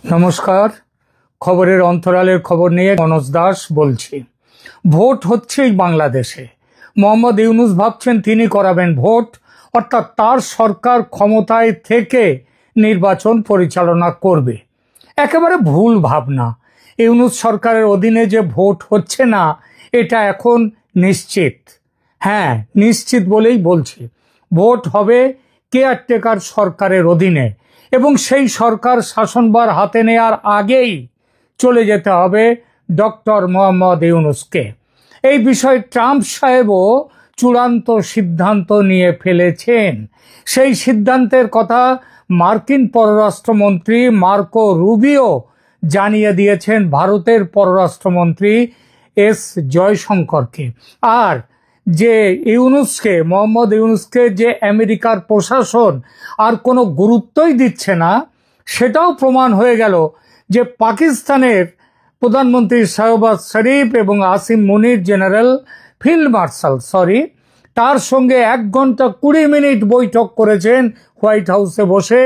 নমস্কার। খবরের অন্তরালের খবর নিয়ে মনোজ দাস বলছি। ভোট হচ্ছেই বাংলাদেশে। মোহাম্মদ ইউনূস ভাবছেন তিনি করাবেন ভোট, অর্থাৎ তার সরকার ক্ষমতায় থেকে নির্বাচন পরিচালনা করবে। একেবারে ভুল ভাবনা। ইউনূস সরকারের অধীনে যে ভোট হচ্ছে না এটা এখন নিশ্চিত। হ্যাঁ, নিশ্চিত বলেই বলছি। ভোট হবে কেয়ারটেকার সরকারের অধীনে এবং সেই সরকার শাসনভার হাতে নেয়ার আগেই চলে যেতে হবে ডক্টর মোহাম্মদ ইউনূসকে। এই বিষয়ে ট্রাম্প সাহেবও চূড়ান্ত সিদ্ধান্ত নিয়ে ফেলেছেন। সেই সিদ্ধান্তের কথা মার্কিন পররাষ্ট্রমন্ত্রী মার্কো রুবিও জানিয়ে দিয়েছেন ভারতের পররাষ্ট্রমন্ত্রী এস জয়শঙ্করকে। আর যে মোহাম্মদ ইউনূসকে যে আমেরিকার প্রশাসন আর কোনো গুরুত্বই দিচ্ছে না, সেটাও প্রমাণ হয়ে গেল যে পাকিস্তানের প্রধানমন্ত্রী শাহবাজ শরীফ এবং আসিম মুনির জেনারেল ফিল্ড মার্শাল তার সঙ্গে 1 ঘন্টা 20 মিনিট বৈঠক করেছেন হোয়াইট হাউসে বসে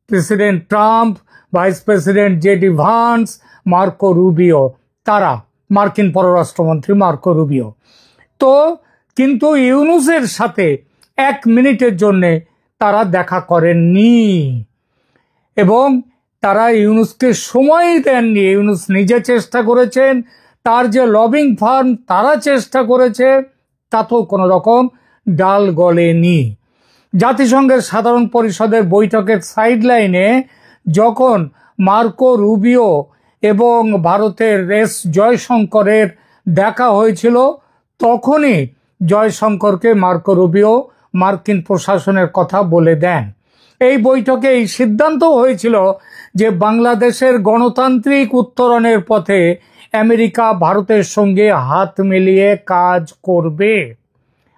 president Trump, vice president JD Vance, Marco Rubio, তারা মার্কিন পররাষ্ট্রমন্ত্রী মার্কো রুবিও। তো কিন্তু ইউনূসের সাথে 1 মিনিটের জন্য তারা দেখা করেননি এবং তারা ইউনূসকে সময় দেননি। ইউনূস নিজে চেষ্টা করেছেন, তার যে লবিং ফার্ম তারা চেষ্টা করেছে, তাতেও কোনো রকম ডাল গলেনি। জাতিসংঘের সাধারণ পরিষদের বৈঠকের সাইডলাইনে যখন মার্কো রুবিও এবং ভারতের এস জয়শঙ্করের দেখা হয়েছিল, তখনই জয়শঙ্করকে মার্কো রুবিও মার্কিন প্রশাসনের কথা বলে দেন। এই বৈঠকে এই সিদ্ধান্ত হয়েছিল যে বাংলাদেশের গণতান্ত্রিক উত্তরণের পথে আমেরিকা ভারতের সঙ্গে হাত মিলিয়ে কাজ করবে।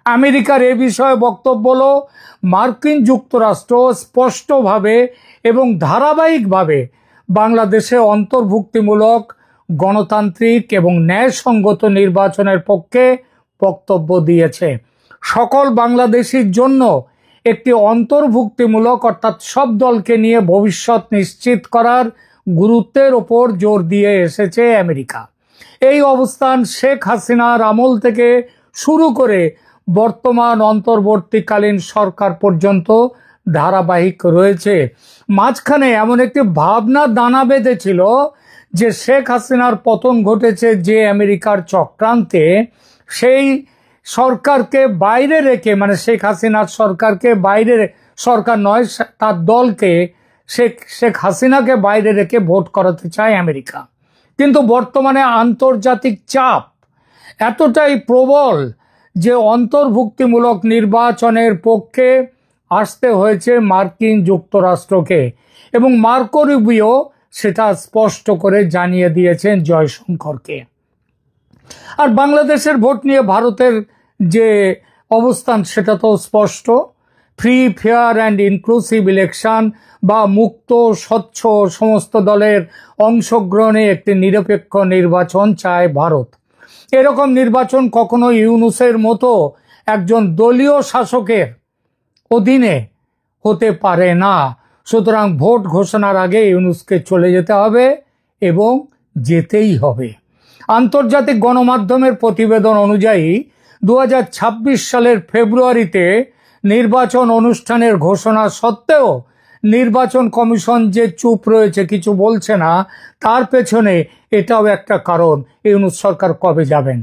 আমেরিকার এ বিষয়ে বক্তব্য হলো, মার্কিন যুক্তরাষ্ট্র স্পষ্টভাবে এবং ধারাবাহিকভাবে বাংলাদেশে অন্তর্ভুক্তিমূলক গণতান্ত্রিক এবং ন্যায়সঙ্গত নির্বাচনের পক্ষে বক্তব্য দিয়েছে। সকল বাংলাদেশীর জন্য একটি অন্তর্ভুক্তিমূলক অর্থাৎ সব দলকে নিয়ে ভবিষ্যৎ নিশ্চিত করার গুরুত্বের ওপর জোর দিয়ে এসেছে আমেরিকা। এই অবস্থান শেখ হাসিনার আমল থেকে শুরু করে বর্তমান অন্তর্বর্তীকালীন সরকার পর্যন্ত ধারাবাহিক রয়েছে। মাঝখানে এমন একটি ভাবনা দানা বেঁধেছিল যে শেখ হাসিনার পতন ঘটেছে যে আমেরিকার চক্রান্তে, সেই সরকারকে বাইরে রেখে, মানে শেখ হাসিনার সরকারকে বাইরে, সরকার নয় তার দলকে, শেখ হাসিনাকে বাইরে রেখে ভোট করাতে চায় আমেরিকা। কিন্তু বর্তমানে আন্তর্জাতিক চাপ এতটাই প্রবল যে অন্তর্ভুক্তিমূলক নির্বাচনের পক্ষে আসতে হয়েছে মার্কিন যুক্তরাষ্ট্রকে এবং মার্কো রুবিও সেটা স্পষ্ট করে জানিয়ে দিয়েছেন জয়শঙ্করকে। আর বাংলাদেশের ভোট নিয়ে ভারতের যে অবস্থান সেটা তো স্পষ্ট। Free, fair and inclusive election বা মুক্ত, স্বচ্ছ, সমস্ত দলের অংশগ্রহণে একটি নিরপেক্ষ নির্বাচন চায় ভারত। এরকম নির্বাচন কখনো ইউনূসের মতো একজন দলীয় শাসকের অধীনে হতে পারে না। সুতরাং ভোট ঘোষণার আগে ইউনূসকে চলে যেতে হবে এবং যেতেই হবে। আন্তর্জাতিক গণমাধ্যমের প্রতিবেদন অনুযায়ী 2026 সালের ফেব্রুয়ারিতে নির্বাচন অনুষ্ঠানের ঘোষণা সত্ত্বেও নির্বাচন কমিশন যে চুপ রয়েছে, কিছু বলছে না, তার পেছনে এটাও একটা কারণ। ইউনূস সরকার কবে যাবেন?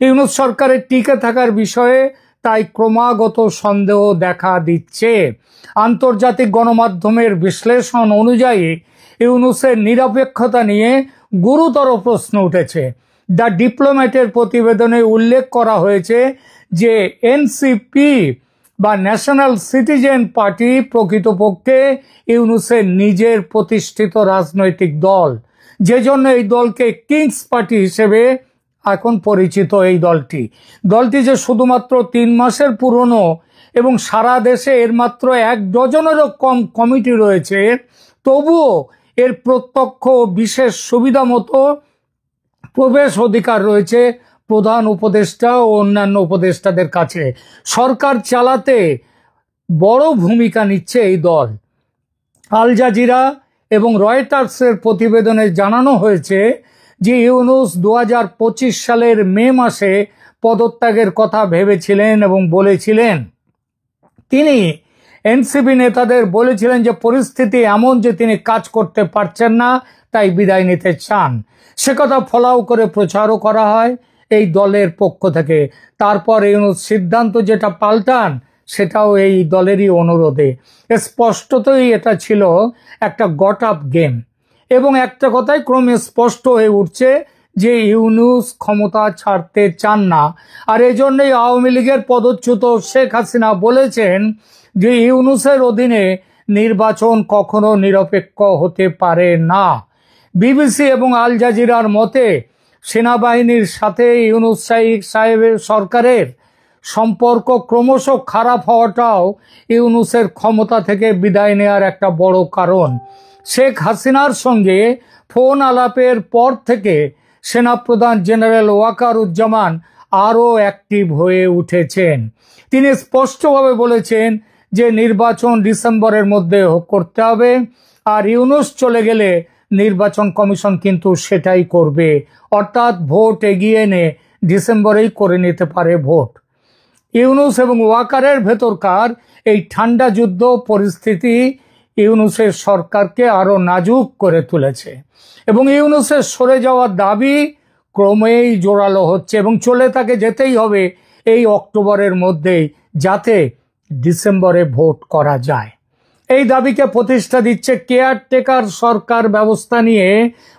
ইউনূস সরকারের টিকে থাকার বিষয়ে তাই ক্রমাগত সন্দেহ দেখা দিচ্ছে। আন্তর্জাতিক গণমাধ্যমের বিশ্লেষণ অনুযায়ী ইউনূসের নিরপেক্ষতা নিয়ে গুরুতর প্রশ্ন উঠেছে। দ্য ডিপ্লোম্যাটের প্রতিবেদনে উল্লেখ করা হয়েছে যে এনসিপি বা ন্যাশনাল সিটিজেন পার্টি প্রকৃতপক্ষে ইউনূসের নিজের প্রতিষ্ঠিত রাজনৈতিক দল, যে জন্য এই দলকে কিংস পার্টি হিসেবে এখন পরিচিত। এই দলটি যে শুধুমাত্র 3 মাসের পুরনো এবং সারা দেশে এর মাত্র 1 ডজনেরও কম কমিটি রয়েছে, তবুও এর প্রত্যক্ষ বিশেষ সুবিধা মতো প্রবেশ অধিকার রয়েছে প্রধান উপদেষ্টা ও অন্যান্য উপদেষ্টাদের কাছে। সরকার চালাতে বড় ভূমিকা নিচ্ছে এই দল। আল জাজিরা এবং রয়টার্সের প্রতিবেদনে জানানো হয়েছে যে ইউনূস 2025 সালের মে মাসে পদত্যাগের কথা ভেবেছিলেন এবং বলেছিলেন। তিনি এনসিপি নেতাদের বলেছিলেন যে পরিস্থিতি এমন যে তিনি কাজ করতে পারছেন না, তাই বিদায় নিতে চান। সে কথা ফলাও করে প্রচারও করা হয় এই দলের পক্ষ থেকে। তারপর ইউনূস সিদ্ধান্ত যেটা পাল্টান সেটাও এই দলেরই অনুরোধে। স্পষ্টতই এটা ছিল একটা গট আপ গেম। এবং একটা কথাই ক্রমে স্পষ্ট হয়ে উঠছে যে ইউনূস ক্ষমতা ছাড়তে চান না। আর এই জন্যই আওয়ামী লীগের পদচ্যুত শেখ হাসিনা বলেছেন যে ইউনূসের অধীনে নির্বাচন কখনো নিরপেক্ষ হতে পারে না। বিবিসি এবং আল জাজিরার মতে সেনাবাহিনীর সাথে ইউনূস সাহেবের সরকারের সম্পর্ক ক্রমশ খারাপ হওয়াটাও ইউনূসের ক্ষমতা থেকে বিদায় নেওয়ার একটা বড় কারণ। শেখ হাসিনার সঙ্গে ফোন আলাপের পর থেকে সেনাপ্রধান জেনারেল ওয়াকারুজ্জামান আরও অ্যাক্টিভ হয়ে উঠেছেন। তিনি স্পষ্টভাবে বলেছেন যে নির্বাচন ডিসেম্বরের মধ্যে করতে হবে, আর ইউনূস চলে গেলে নির্বাচন কমিশন কিন্তু সেটাই করবে, অর্থাৎ ভোট এগিয়ে এনে ডিসেম্বরেই করে নিতে পারে ভোট। ইউনূস এবং ওয়াকারের ভেতরকার এই ঠান্ডা যুদ্ধ পরিস্থিতি ইউনূসের সরকারকে আরো নাজুক করে তুলেছে এবং ইউনূসের সরে যাওয়ার দাবি ক্রমেই জোরালো হচ্ছে এবং চলে তাকে যেতেই হবে এই অক্টোবরের মধ্যেই, যাতে ডিসেম্বরে ভোট করা যায়। এই দাবিকে প্রতিষ্ঠা দিচ্ছে কেয়ারটেকার সরকার ব্যবস্থা নিয়ে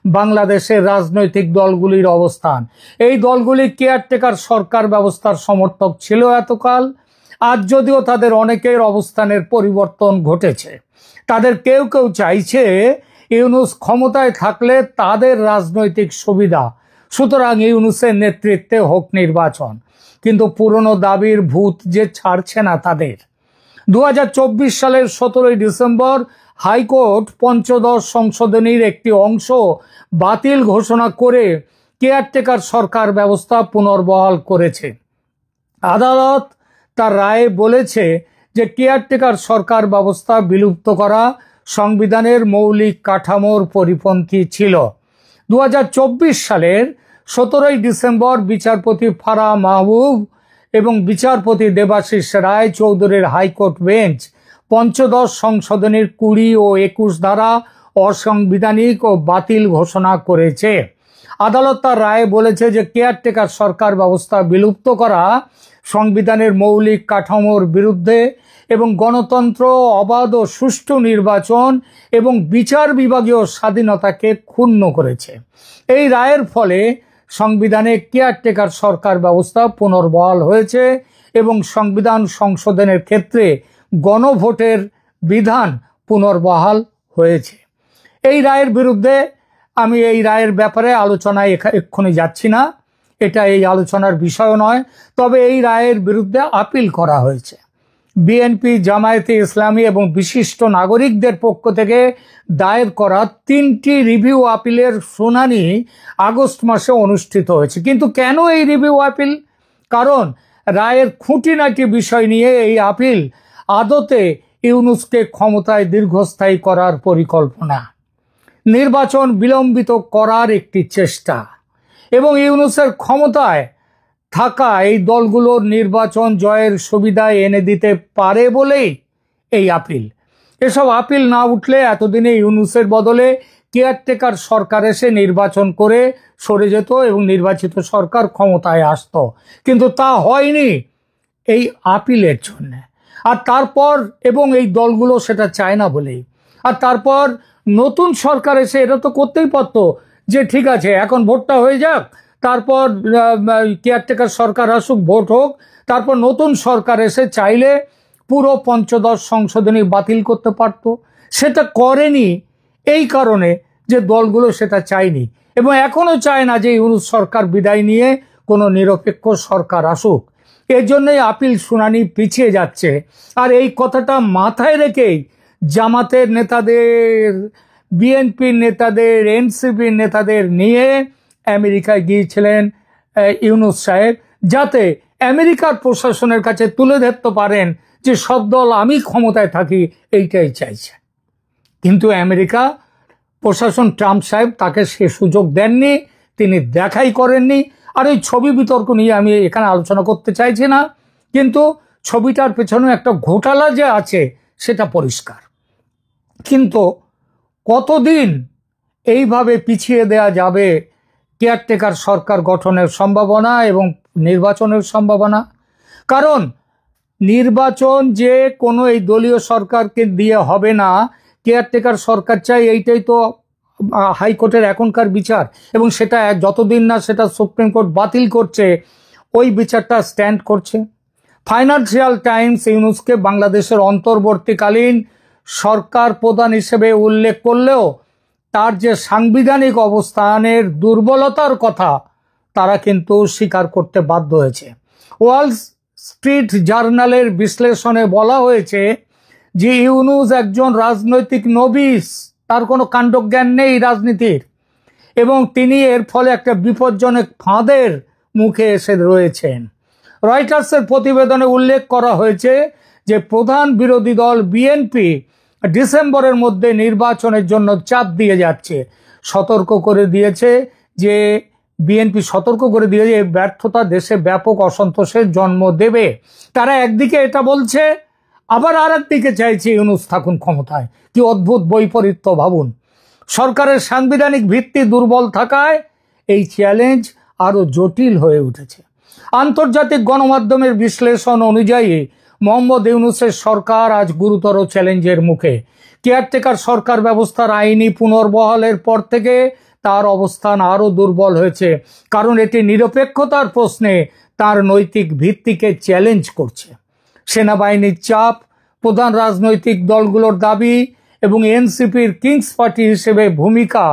বাংলাদেশের রাজনৈতিক দলগুলির অবস্থান। এই দলগুলি কেয়ারটেকার সরকার ব্যবস্থার সমর্থক ছিল এতকাল। আজ যদিও তাদের অনেকের অবস্থানের পরিবর্তন ঘটেছে। তাদের কেউ কেউ চাইছে ইউনূস ক্ষমতায় থাকলে তাদের রাজনৈতিক সুবিধা, সুতরাং ইউনূসের নেতৃত্বে হোক নির্বাচন। কিন্তু পুরনো দাবির ভূত যে ছাড়ছে না তাদের। 2024 সালের 17 ডিসেম্বর হাইকোর্ট পঞ্চদশ সংশোধনীর একটি অংশ বাতিল ঘোষণা করে কেয়ারটেকার সরকার ব্যবস্থা পুনর্বহাল করেছে। আদালত তার রায়ে বলেছে যে কেয়ারটেকার সরকার ব্যবস্থা বিলুপ্ত করা সংবিধানের মৌলিক কাঠামোর পরিপন্থী ছিল। 2024 সালের 17 ডিসেম্বর বিচারপতি ফারাহ মাহবুব এবং বিচারপতি দেবাশিস রায় চৌধুরীর হাইকোর্ট বেঞ্চ পঞ্চদশ সংশোধনীর 20 ও 21 ধারা অসাংবিধানিক ও বাতিল ঘোষণা করেছে। আদালত তার রায়ে বলেছে যে কেয়ারটেকার সরকার ব্যবস্থা বিলুপ্ত করা সংবিধানের মৌলিক কাঠামোর বিরুদ্ধে এবং গণতন্ত্র, অবাধ ও সুষ্ঠু নির্বাচন এবং বিচার বিভাগীয় স্বাধীনতাকে ক্ষুণ্ণ করেছে। এই রায়ের ফলে সংবিধানে কেয়ারটেকার সরকার ব্যবস্থা পুনর্বহাল হয়েছে এবং সংবিধান সংশোধনের ক্ষেত্রে গণভোটের বিধান পুনর্বহাল হয়েছে। এই রায়ের বিরুদ্ধে আমি এই রায়ের ব্যাপারে আলোচনায় এক্ষুনি যাচ্ছি না, এটা এই আলোচনার বিষয় নয়। তবে এই রায়ের বিরুদ্ধে আপিল করা হয়েছে। বিএনপি, জামায়াতে ইসলামী এবং বিশিষ্ট নাগরিকদের পক্ষ থেকে দায়ের করা 3টি রিভিউ আপিলের শুনানি আগস্ট মাসে অনুষ্ঠিত হয়েছে। কিন্তু কেন এই রিভিউ আপিল? কারণ রায়ের খুঁটিনাটি বিষয় নিয়ে এই আপিল আদতে ইউনূসকে ক্ষমতায় দীর্ঘস্থায়ী করার পরিকল্পনা, নির্বাচন বিলম্বিত করার একটি চেষ্টা এবং ইউনূসের ক্ষমতায় থাকা এই দলগুলোর নির্বাচন জয়ের সুবিধা এনে দিতে পারে বলেই এই আপিল। এসব আপিল না উঠলে এতদিনে ইউনূসের বদলে কেয়ারটেকার সরকার এসে নির্বাচন করে সরে যেত এবং নির্বাচিত সরকার ক্ষমতায় আসতো, কিন্তু তা হয়নি এই আপিলের জন্য। আর তারপর এবং এই দলগুলো সেটা চায় না বলেই। আর তারপর নতুন সরকার এসে এটা তো করতেই পারতো যে ঠিক আছে এখন ভোটটা হয়ে যাক, তারপর কেয়ারটেকার সরকার আসুক, ভোট হোক, তারপর নতুন সরকার এসে চাইলে পুরো পঞ্চদশ সংশোধনী বাতিল করতে পারত। সেটা করেনি এই কারণে যে দলগুলো সেটা চায়নি এবং এখনো চায় না যে ইউনূস সরকার বিদায় নিয়ে কোনো নিরপেক্ষ সরকার আসুক। এর জন্যই আপিল শুনানি পিছিয়ে যাচ্ছে। আর এই কথাটা মাথায় রেখেই জামাতের নেতাদের, বিএনপির নেতাদের, এনসিপির নেতাদের নিয়ে আমেরিকায় গিয়েছিলেন ইউনূস সাহেব, যাতে আমেরিকার প্রশাসনের কাছে তুলে ধরতে পারেন যে সব দল আমি ক্ষমতায় থাকি, এইটাই চাইছে। কিন্তু আমেরিকা প্রশাসন ট্রাম্প সাহেব তাকে সে সুযোগ দেননি, তিনি দেখাই করেননি। আর এই ছবি বিতর্ক নিয়ে আমি এখানে আলোচনা করতে চাইছি না, কিন্তু ছবিটার পেছনে একটা ঘোটালা যে আছে সেটা পরিষ্কার। কিন্তু কতদিন এইভাবে পিছিয়ে দেয়া যাবে কেয়ারটেকার সরকার গঠনের সম্ভাবনা এবং নির্বাচনের সম্ভাবনা? কারণ নির্বাচন যে কোনো এই দলীয় সরকারকে দিয়ে হবে না, কেয়ারটেকার সরকার চাই, এইটাই তো হাইকোর্টের এখনকার বিচার। এবং সেটা যতদিন না সেটা সুপ্রিম কোর্ট বাতিল করছে, ওই বিচারটা স্ট্যান্ড করছে। ফাইন্যান্সিয়াল টাইমস ইউনূসকে বাংলাদেশের অন্তর্বর্তীকালীন সরকার প্রধান হিসেবে উল্লেখ করলেও তার যে সাংবিধানিক অবস্থানের দুর্বলতার কথা তারা কিন্তু স্বীকার করতে বাধ্য হয়েছে। ওয়াল স্ট্রিট জার্নালের বিশ্লেষণে বলা হয়েছে যে ইউনূস একজন রাজনৈতিক নবিশ, তার কোনো কাণ্ডজ্ঞান নেই রাজনীতির, এবং তিনি এর ফলে একটা বিপজ্জনক ফাঁদের মুখে এসে রয়েছেন। রয়টার্সের প্রতিবেদনে উল্লেখ করা হয়েছে যে প্রধান বিরোধী দল বিএনপি ডিসেম্বরের মধ্যে নির্বাচনের জন্য চাপ দিয়ে যাচ্ছে, সতর্ক করে দিয়েছে যে বিএনপি সতর্ক করে দিয়েছে এই ব্যর্থতা দেশে ব্যাপক অসন্তোষের জন্ম দেবে। তারা একদিকে এটা বলছে, আবার আর একদিকে চাইছে ইউনূস থাকুন ক্ষমতায়। কি অদ্ভুত বৈপরীত্য ভাবুন। সরকারের সাংবিধানিক ভিত্তি দুর্বল থাকায় এই চ্যালেঞ্জ আরো জটিল হয়ে উঠেছে। আন্তর্জাতিক গণমাধ্যমের বিশ্লেষণ অনুযায়ী মোহাম্মদ ইউনূসের সরকার আজ গুরুতর চ্যালেঞ্জের মুখে। কেয়ারটেকার সরকার ব্যবস্থার আইনি পুনর্বহালের পর থেকে তার অবস্থান আরো দুর্বল হয়েছে, কারণ এটি নিরপেক্ষতার প্রশ্নে তার নৈতিক ভিত্তিকে চ্যালেঞ্জ করছে। সেনাবাহিনীর চাপ, প্রধান রাজনৈতিক দলগুলোর দাবি এবং এনসিপির কিংস পার্টি হিসেবে ভূমিকা,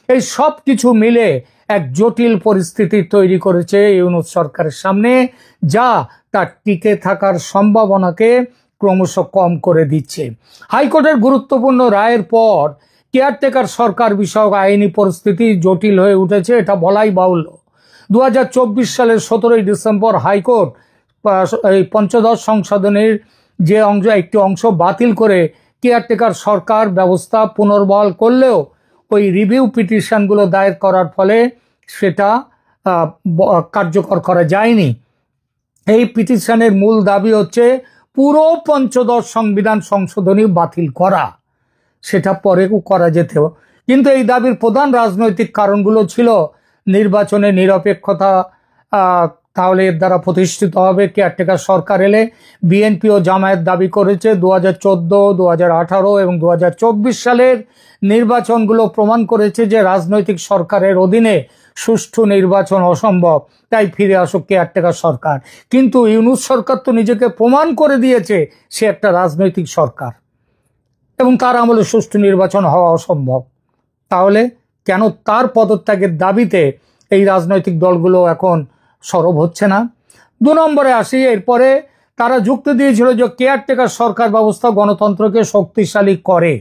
এই সব কিছু মিলে এক জটিল পরিস্থিতি তৈরি করেছে ইউনূস সরকারের সামনে, যা তার টিকে থাকার সম্ভাবনাকে ক্রমশ কম করে দিচ্ছে। হাইকোর্টের গুরুত্বপূর্ণ রায়ের পর কেয়ারটেকার সরকার বিষয়ক আইনি পরিস্থিতি জটিল হয়ে উঠেছে, এটা বলাই বাহুল্য। 2024 সালের 17 ডিসেম্বর হাইকোর্ট এই পঞ্চদশ সংশোধনীর যে একটি অংশ বাতিল করে কেয়ারটেকার সরকার ব্যবস্থা পুনর্বহাল করলেও ওই রিভিউ পিটিশনগুলো দায়ের করার ফলে সেটা কার্যকর করা যায়নি। এই পিটিশনের মূল দাবি হচ্ছে পুরো পঞ্চদশ সংবিধান সংশোধনী বাতিল করা, সেটা পরেও করা যেতেও, কিন্তু এই দাবির প্রধান রাজনৈতিক কারণগুলো ছিল নির্বাচনে নিরপেক্ষতা, তাহলে এর দ্বারা প্রতিষ্ঠিত হবে কেয়ারটেকার সরকার এলে। বিএনপি ও জামায়াত দাবি করেছে 2014, 2018 এবং 2024 সালের নির্বাচনগুলো প্রমাণ করেছে যে রাজনৈতিক সরকারের অধীনে সুষ্ঠু নির্বাচন অসম্ভব, তাই ফিরে আসুক কেয়ারটেকার সরকার। কিন্তু ইউনূস সরকার তো নিজেকে প্রমাণ করে দিয়েছে সে একটা রাজনৈতিক সরকার এবং তার আমলে সুষ্ঠু নির্বাচন হওয়া অসম্ভব। তাহলে কেন তার পদত্যাগের দাবিতে এই রাজনৈতিক দলগুলো এখন সরব হচ্ছে না? 2 নম্বরে আসি। এরপরে তারা যুক্তি দিয়েছিল যে কেয়ারটেকার সরকার ব্যবস্থা গণতন্ত্রকে শক্তিশালী করে,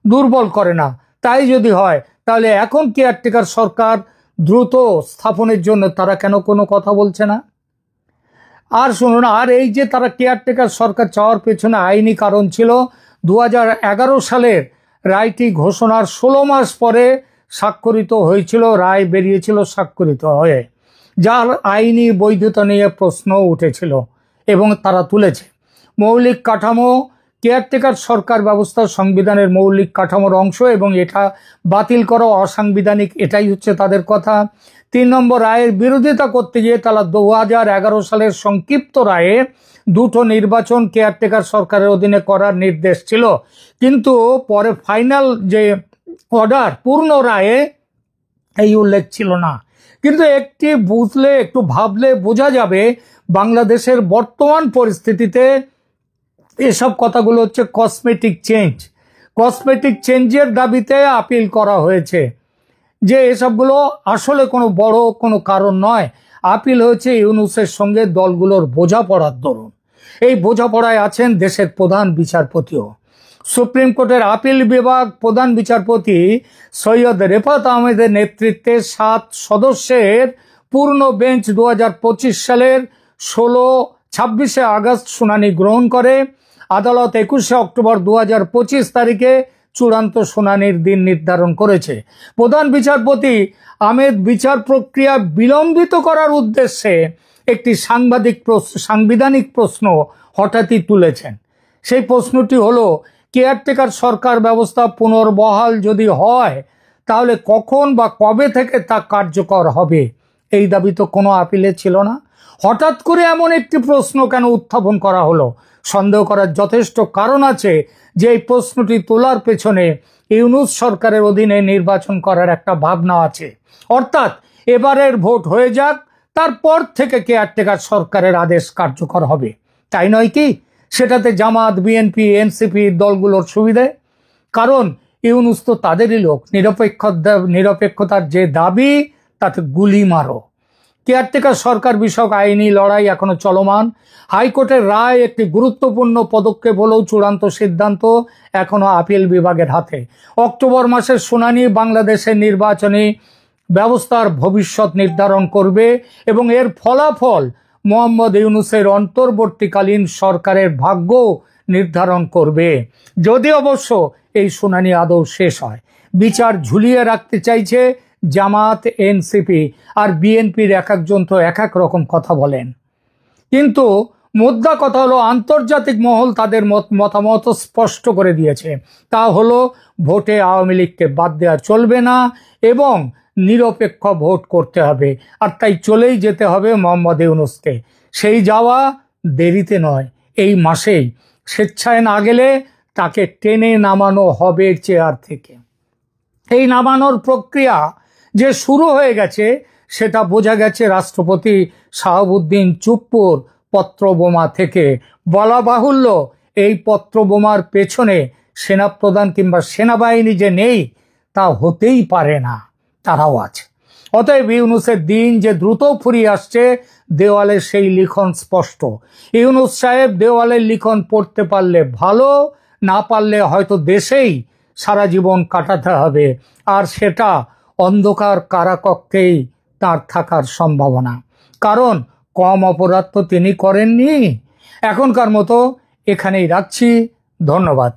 দুর্বল করে না। তাই যদি হয় তাহলে এখন কেয়ারটেকার সরকার দ্রুত স্থাপনের জন্য তারা কেন কোনো কথা বলছে না? আর শুনুন, আর এই যে তারা কেয়ারটেকার সরকার চাওয়ার পেছনে আইনি কারণ ছিল 2011 সালের রায়টি ঘোষণার 16 মাস পরে স্বাক্ষরিত হয়েছিল, রায় বেরিয়েছিল স্বাক্ষরিত হয়ে, যার আইনি বৈধতা নিয়ে প্রশ্ন উঠেছিল এবং তারা তুলেছে। মৌলিক কাঠামো, কেয়ারটেকার সরকার ব্যবস্থা সংবিধানের মৌলিক কাঠামোর অংশ এবং এটা বাতিল করা অসাংবিধানিক, এটাই হচ্ছে তাদের কথা। 3 নম্বর, রায়ের বিরোধিতা করতে গিয়ে তারা 2011 সালের সংক্ষিপ্ত রায়ে 2টো নির্বাচন কেয়ারটেকার সরকারের অধীনে করার নির্দেশ ছিল, কিন্তু পরে ফাইনাল যে অর্ডার পূর্ণ রায়ে এই উল্লেখ ছিল না। কিন্তু একটু ভাবলে বোঝা যাবে বাংলাদেশের বর্তমান পরিস্থিতিতে এসব কথাগুলো হচ্ছে কসমেটিক চেঞ্জ। কসমেটিক চেঞ্জের দাবিতে আপিল করা হয়েছে, যে এসবগুলো আসলে কোনো বড় কোনো কারণ নয়। আপিল হয়েছে ইউনূসের সঙ্গে দলগুলোর বোঝাপড়ার দরুন। এই বোঝাপড়ায় আছেন দেশের প্রধান বিচারপতিও। সুপ্রিম কোর্টের আপিল বিভাগ প্রধান বিচারপতি সৈয়দ রেফাত আহমেদের নেতৃত্বে 7 সদস্যের পূর্ণ বেঞ্চ 2025 সালের 26 আগস্ট শুনানি গ্রহণ করে। আদালত 21 অক্টোবর 2025 তারিখে চূড়ান্ত শুনানির দিন নির্ধারণ করেছে। প্রধান বিচারপতি আহমেদ বিচার প্রক্রিয়া বিলম্বিত করার উদ্দেশ্যে একটি সাংবিধানিক প্রশ্ন হঠাৎই তুলেছেন। সেই প্রশ্নটি হলো, কেয়ারটেকার সরকার ব্যবস্থা পুনর্বহাল যদি হয় তাহলে কখন বা কবে থেকে তা কার্যকর হবে? এই দাবি তো কোনো আপিলে ছিল না। হঠাৎ করে এমন একটি প্রশ্ন কেন উত্থাপন করা হলো? সন্দেহ করার যথেষ্ট কারণ আছে যে এই প্রশ্নটি তোলার পেছনে ইউনূস সরকারের অধীনে নির্বাচন করার একটা ভাবনা আছে। অর্থাৎ এবারের ভোট হয়ে যাক, তারপর থেকে কেয়ারটেকার সরকারের আদেশ কার্যকর হবে, তাই নয় কি? সেটাতে জামাত, বিএনপি, এনসিপি দলগুলোর সুবিধে। কারণ ইউনূস তো তাদেরই লোক। নিরপেক্ষতার যে দাবি তাতে গুলি মারো। কেয়ারটেকার সরকার বিষয়ক আইনি লড়াই এখনো চলমান। হাইকোর্টের রায় একটি গুরুত্বপূর্ণ পদক্ষেপ হলেও চূড়ান্ত সিদ্ধান্ত এখনো আপিল বিভাগের হাতে। অক্টোবর মাসের শুনানি বাংলাদেশের নির্বাচনী ব্যবস্থার ভবিষ্যৎ নির্ধারণ করবে এবং এর ফলাফল মোহাম্মদ ইউনূসের অন্তর্বর্তীকালীন সরকারের ভাগ্য নির্ধারণ করবে, যদি অবশ্য এই শুনানি আদৌ শেষ হয়। বিচার ঝুলিয়ে রাখতে চাইছে জামাত, এনসিপি আর বিএনপির এক একজন তো এক এক রকম কথা বলেন। কিন্তু মোদ্দা কথা হলো, আন্তর্জাতিক মহল তাদের মতামত স্পষ্ট করে দিয়েছে। তা হলো, ভোটে আওয়ামী লীগকে বাদ দেওয়া চলবে না এবং নিরপেক্ষ ভোট করতে হবে। আর তাই চলেই যেতে হবে মোহাম্মদ ইউনূসকে। সেই যাওয়া দেরিতে নয়, এই মাসেই। স্বেচ্ছায় না গেলে তাকে টেনে নামানো হবে চেয়ার থেকে। এই নামানোর প্রক্রিয়া যে শুরু হয়ে গেছে সেটা বোঝা গেছে রাষ্ট্রপতি শাহাবুদ্দিন চুপ্পুর পত্রবোমা থেকে। বলা বাহুল্য, এই পত্রবোমার পেছনে সেনাপ্রধান কিংবা সেনাবাহিনী যে নেই তা হতেই পারে না, তারাও আছে। অতএব ইউনূসের দিন যে দ্রুত ফুরিয়ে আসছে, দেওয়ালে সেই লিখন স্পষ্ট। ইউনূস সাহেব দেওয়ালের লিখন পড়তে পারলে ভালো, না পারলে হয়তো দেশেই সারা জীবন কাটাতে হবে, আর সেটা অন্ধকার কারাকক্ষেই তার থাকার সম্ভাবনা। কারণ কম অপরাধ তো তিনি করেননি। এখনকার মতো এখানেই রাখছি। ধন্যবাদ।